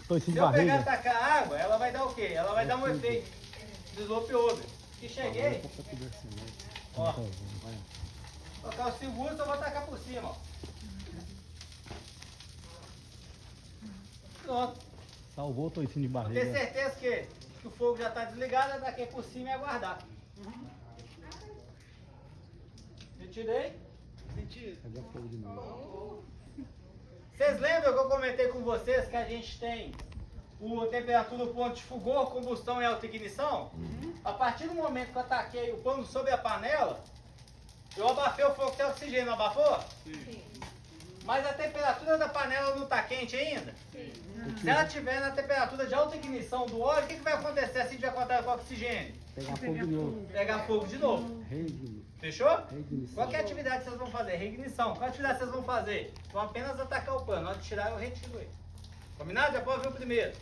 toicinho Se de eu pegar e barriga. tacar água, ela vai dar o quê? Ela vai dar um efeito de slope over. Que cheguei, ó, colocar o seguro, só vou tacar por cima, ó. Pronto. Salvou o toicinho de Vou ter barriga. certeza que o fogo já está desligado, é daqui por cima e aguardar. Retirei. Cadê o fogo de novo? Vocês lembram que eu comentei com vocês que a gente tem a temperatura do ponto de fulgor, combustão e alta ignição? A partir do momento que eu ataquei o pano sobre a panela, eu abafei o fogo sem oxigênio, não abafou? Sim. Mas a temperatura da panela não está quente ainda? Sim. Se ela estiver na temperatura de alta ignição do óleo, o que vai acontecer assim tiver contato com o oxigênio? Pegar fogo de novo. Pegar fogo de novo. Reignição. Fechou? Reignição. Qual que é a atividade que vocês vão fazer? Reignição. Qual atividade vocês vão fazer? Vão apenas atacar o pano. Na hora de tirar, eu retiro ele. Combinado? Já pode ver o primeiro.